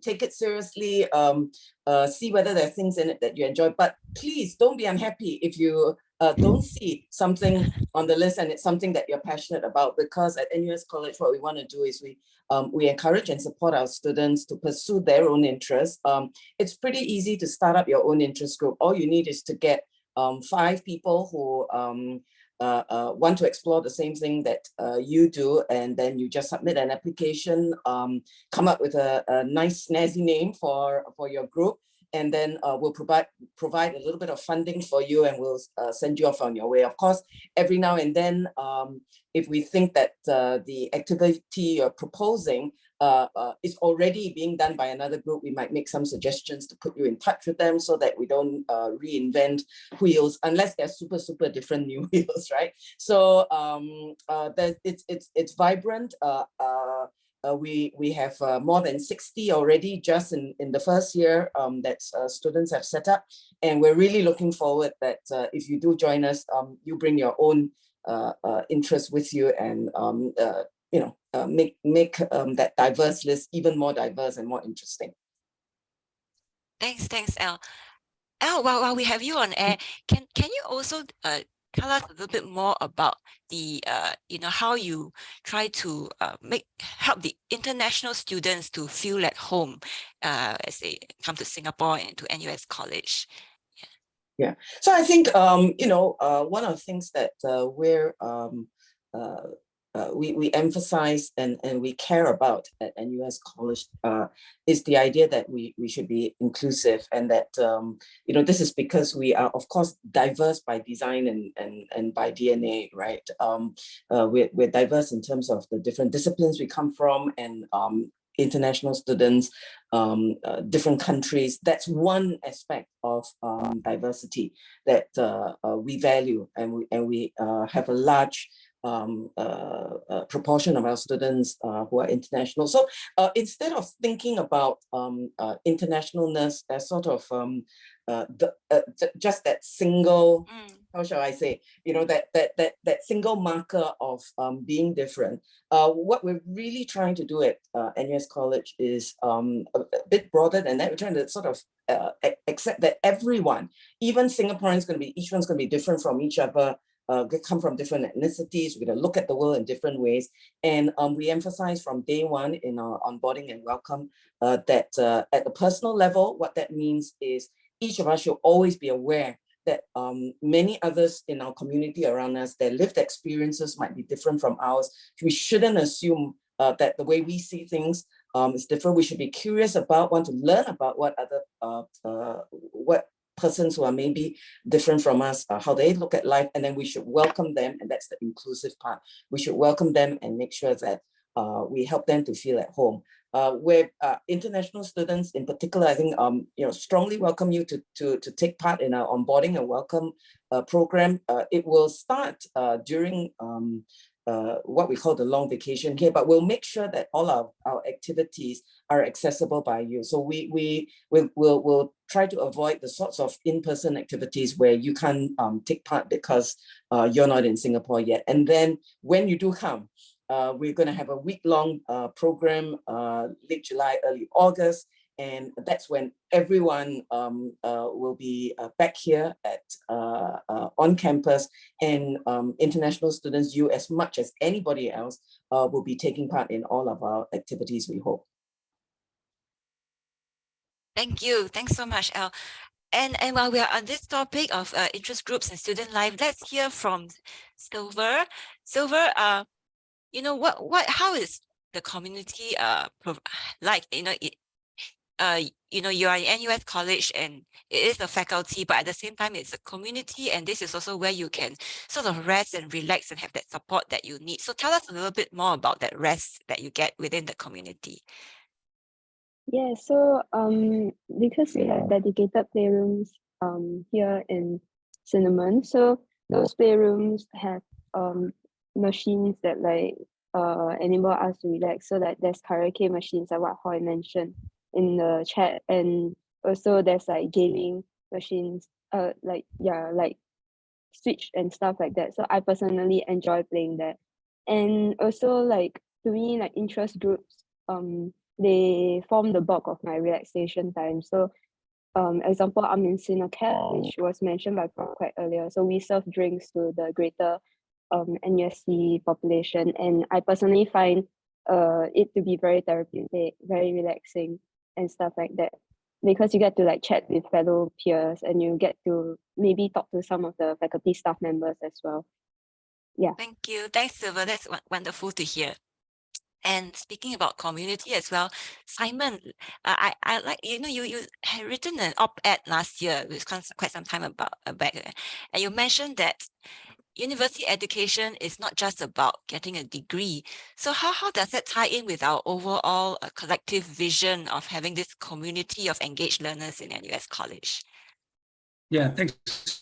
Speaker 9: take it seriously, see whether there are things in it that you enjoy, but please don't be unhappy if you don't see something on the list and it's something that you're passionate about, because at NUS College, what we want to do is we encourage and support our students to pursue their own interests. It's pretty easy to start up your own interest group. All you need is to get 5 people who want to explore the same thing that you do, and then you just submit an application, come up with a nice snazzy name for your group, and then we'll provide a little bit of funding for you, and we'll send you off on your way. Of course, every now and then, if we think that the activity you're proposing is already being done by another group, we might make some suggestions to put you in touch with them so that we don't reinvent wheels, unless they're super different new wheels, right? So it's vibrant. We have more than 60 already just in the first year that students have set up, and we're really looking forward that if you do join us, you bring your own interest with you, and make that diverse list even more diverse and more interesting.
Speaker 1: Thanks, Elle. Elle, while we have you on air, can you also tell us a little bit more about the how you try to help the international students to feel at home as they come to Singapore and to NUS College?
Speaker 9: Yeah. So I think one of the things that we emphasize and we care about at NUS College is the idea that we should be inclusive, and that this is because we are, of course, diverse by design and by DNA, right? We're diverse in terms of the different disciplines we come from, and international students, different countries. That's one aspect of diversity that we value, and we have a large proportion of our students who are international. So instead of thinking about internationalness as sort of just that single, how shall I say, that single marker of being different, what we're really trying to do at NUS College is a bit broader than that. We're trying to sort of accept that everyone, even Singaporeans, each one's going to be different from each other. Come from different ethnicities. We're going to look at the world in different ways. And we emphasize from day one in our onboarding and welcome that at the personal level, what that means is each of us should always be aware that many others in our community around us, their lived experiences might be different from ours. We shouldn't assume that the way we see things is different. We should be curious about, want to learn about what other persons who are maybe different from us, how they look at life, and then we should welcome them, and that's the inclusive part. We should welcome them and make sure that we help them to feel at home. Where international students in particular, I think strongly welcome you to take part in our onboarding and welcome program. It will start during what we call the long vacation here, but we'll make sure that all our activities are accessible by you. So we'll try to avoid the sorts of in-person activities where you can't take part because you're not in Singapore yet. And then when you do come, we're going to have a week-long program, late July, early August. And that's when everyone will be back here at on campus, and international students, you as much as anybody else, will be taking part in all of our activities, we hope.
Speaker 1: Thank you. Thanks so much, Elle. And while we are on this topic of interest groups and student life, let's hear from Silver. Silver, how is the community like? You are in NUS College and it is a faculty, but at the same time, it's a community, and this is also where you can sort of rest and relax and have that support that you need. So tell us a little bit more about that rest that you get within the community.
Speaker 12: Yeah, so because we have dedicated playrooms here in Cinnamon, so those playrooms have machines that enable us to relax. So like there's karaoke machines, like what Hoy mentioned in the chat, and also there's like gaming machines, like Switch and stuff like that. So I personally enjoy playing that. And also, like, to me, like interest groups, they form the bulk of my relaxation time. So example, I'm in Cinecat, which was mentioned by Prof quite earlier. So we serve drinks to the greater NUSC population, and I personally find it to be very therapeutic, very relaxing and stuff like that, because you get to like chat with fellow peers, and you get to maybe talk to some of the faculty staff members as well. Yeah.
Speaker 1: Thank you. Thanks, Silver. That's wonderful to hear. And speaking about community as well, Simon, I like, you had written an op-ed last year, which comes quite some time back, and you mentioned that university education is not just about getting a degree. So how does that tie in with our overall collective vision of having this community of engaged learners in NUS College?
Speaker 7: Yeah, thanks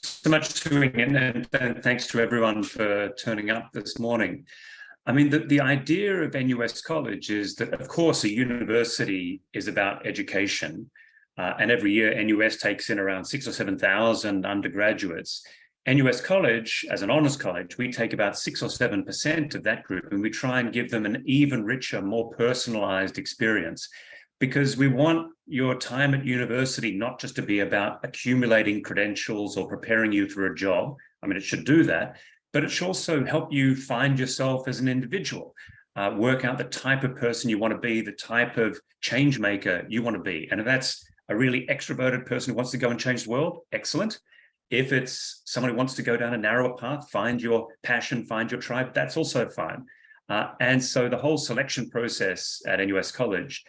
Speaker 7: so much, Turing, and thanks to everyone for turning up this morning. I mean, the idea of NUS College is that, of course, a university is about education, and every year NUS takes in around 6,000 or 7,000 undergraduates. NUS College, as an honours college, we take about 6 or 7% of that group, and we try and give them an even richer, more personalised experience. because we want your time at university not just to be about accumulating credentials or preparing you for a job. I mean, it should do that, but it should also help you find yourself as an individual, work out the type of person you want to be, the type of change maker you want to be. And if that's a really extroverted person who wants to go and change the world, excellent. If it's someone who wants to go down a narrower path, find your passion, find your tribe, that's also fine. And so the whole selection process at NUS College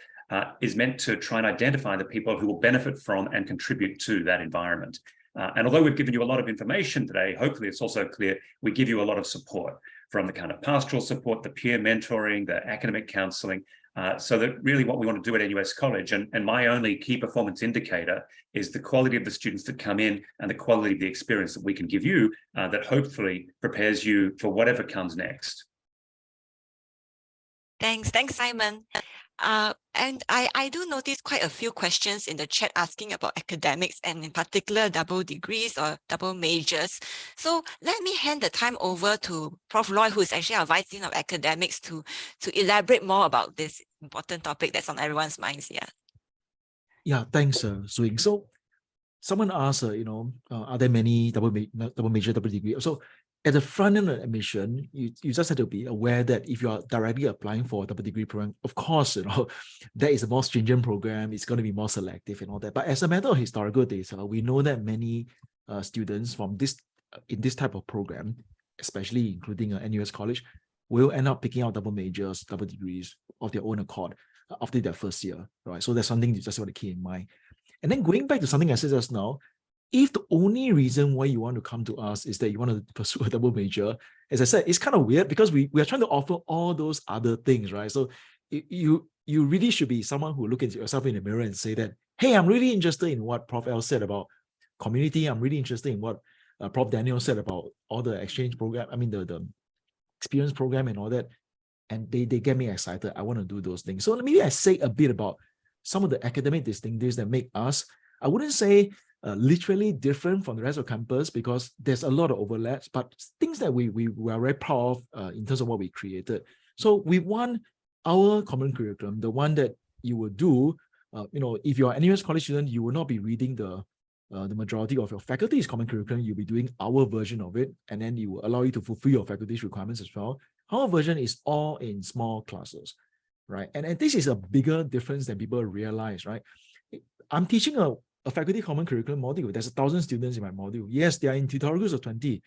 Speaker 7: is meant to try and identify the people who will benefit from and contribute to that environment. And although we've given you a lot of information today, hopefully it's also clear we give you a lot of support, from the kind of pastoral support, the peer mentoring, the academic counselling, so that really what we want to do at NUS College, and my only key performance indicator is the quality of the students that come in and the quality of the experience that we can give you that hopefully prepares you for whatever comes next.
Speaker 1: Thanks, Simon. And I do notice quite a few questions in the chat asking about academics and in particular double degrees or double majors. So let me hand the time over to Prof. Loy, who is actually our Vice Dean of Academics, to elaborate more about this important topic that's on everyone's minds here.
Speaker 2: Yeah, thanks, Swing. So someone asked, are there many double major, double degree? So at the front end of admission, you just have to be aware that if you are directly applying for a double degree program, of course, that is a more stringent program. It's going to be more selective and all that. But as a matter of historical data, we know that many students from in this type of program, especially including NUS College, will end up picking out double majors, double degrees of their own accord after their first year, right? So that's something you just want to keep in mind. And then going back to something I said just now, if the only reason why you want to come to us is that you want to pursue a double major, as I said, it's kind of weird because we are trying to offer all those other things, right? So you really should be someone who look at yourself in the mirror and say that, hey, I'm really interested in what Prof. L said about community. I'm really interested in what Prof. Daniel said about all the exchange program, the experience program and all that. And they get me excited. I want to do those things. So maybe I say a bit about some of the academic distinctives that make us, I wouldn't say literally different from the rest of campus, because there's a lot of overlaps, but things that we are very proud of in terms of what we created. So we want our common curriculum, the one that you will do, if you're an NUS College student, you will not be reading the majority of your faculty's common curriculum. You'll be doing our version of it, and then it will allow you to fulfill your faculty's requirements as well. Our version is all in small classes, right? And this is a bigger difference than people realize, right? I'm teaching a faculty common curriculum module. There's 1,000 students in my module. Yes, they are in tutorial groups of 20.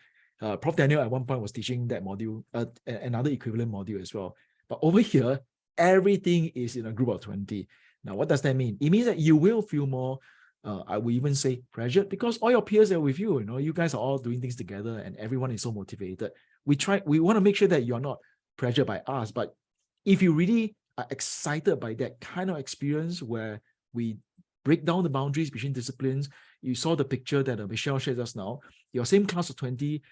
Speaker 2: Prof. Daniel at one point was teaching that module, another equivalent module as well. But over here, everything is in a group of 20. Now, what does that mean? It means that you will feel more, I will even say pressured, because all your peers are with you. You guys are all doing things together and everyone is so motivated. We want to make sure that you're not pressured by us, but if you really are excited by that kind of experience where we break down the boundaries between disciplines. You saw the picture that Michelle shared just now. Your same class of 20,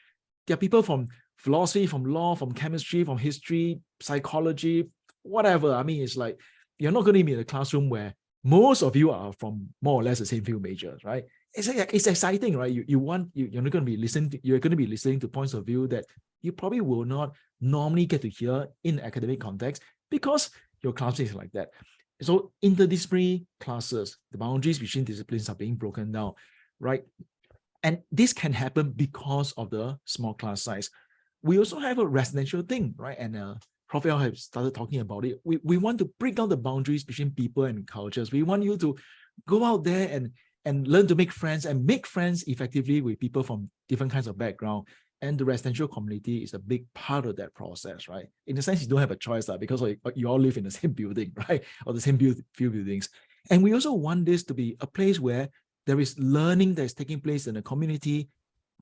Speaker 2: there are people from philosophy, from law, from chemistry, from history, psychology, whatever. It's like, you're not going to be in a classroom where most of you are from more or less the same field majors, right? It's exciting, right? You're not going to be listening. You're going to be listening to points of view that you probably will not normally get to hear in academic context because your class is like that. So interdisciplinary classes, the boundaries between disciplines are being broken down, right? And this can happen because of the small class size. We also have a residential thing, right? And Prof. L have started talking about it. We want to break down the boundaries between people and cultures. We want you to go out there and learn to make friends and make friends effectively with people from different kinds of background. And the residential community is a big part of that process, right? In a sense, you don't have a choice because you all live in the same building, right? Or the same few buildings. And we also want this to be a place where there is learning that is taking place in the community,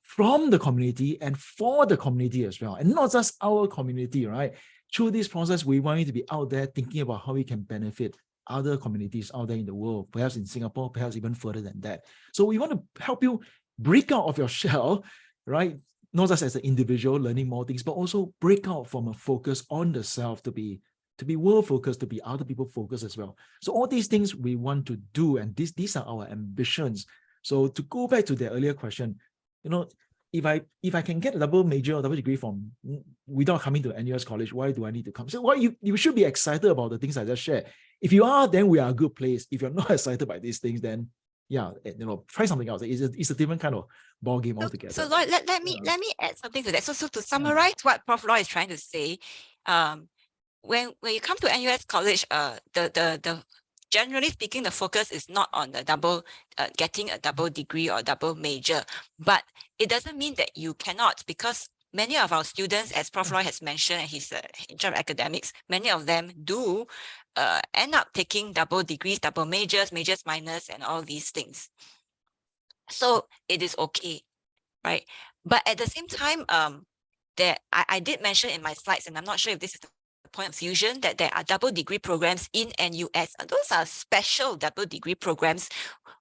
Speaker 2: from the community and for the community as well. And not just our community, right? Through this process, we want you to be out there thinking about how we can benefit other communities out there in the world, perhaps in Singapore, perhaps even further than that. So we want to help you break out of your shell, right? Not just as an individual learning more things, but also break out from a focus on the self to be world focused, to be other people focused as well. So all these things we want to do, and these are our ambitions. So to go back to the earlier question, if I can get a double major or double degree from without coming to NUS College, why do I need to come? So you should be excited about the things I just shared. If you are, then we are a good place. If you're not excited by these things, then yeah, try something else. It's a different kind of ball game altogether.
Speaker 1: So Lloyd, let me add something to that. So to summarize what Prof. Lloyd is trying to say, when you come to NUS College, the generally speaking, the focus is not on the getting a double degree or double major, but it doesn't mean that you cannot, because many of our students, as Prof. Lloyd has mentioned, and he's in charge of academics, many of them do end up taking double degrees, double majors, majors minors, and all these things. So it is okay, right? But at the same time, I did mention in my slides, and I'm not sure if this is the point of fusion, that there are double degree programs in NUS. And those are special double degree programs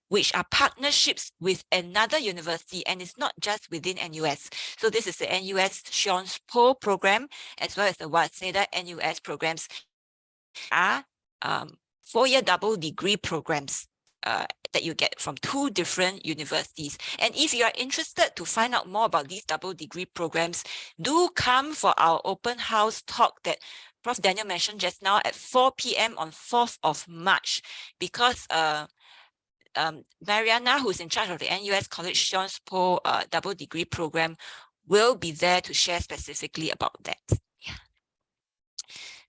Speaker 1: which are partnerships with another university, and it's not just within NUS. So this is the NUS Sean's Po program, as well as the Waseda NUS programs, are 4-year double degree programs that you get from 2 different universities. And if you are interested to find out more about these double degree programs, do come for our open house talk that Prof. Daniel mentioned just now at 4 p.m. on 4th of March, because Mariana, who's in charge of the NUS College Sean's Po double degree program, will be there to share specifically about that. Yeah.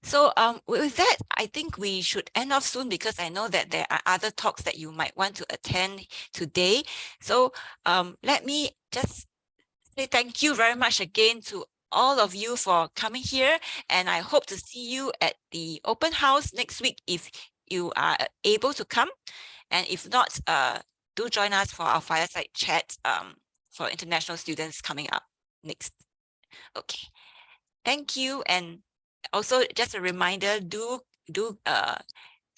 Speaker 1: So with that, I think we should end off soon, because I know that there are other talks that you might want to attend today. So let me just say thank you very much again to all of you for coming here, and I hope to see you at the open house next week if you are able to come. And if not, do join us for our fireside chat for international students coming up next. Okay, thank you. And also just a reminder, do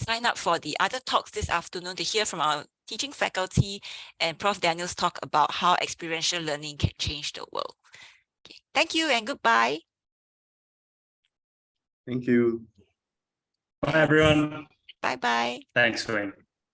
Speaker 1: sign up for the other talks this afternoon to hear from our teaching faculty and Prof. Daniel's talk about how experiential learning can change the world. Okay. Thank you and goodbye.
Speaker 8: Thank you.
Speaker 7: Bye, everyone.
Speaker 1: Bye-bye.
Speaker 7: Thanks, Wayne.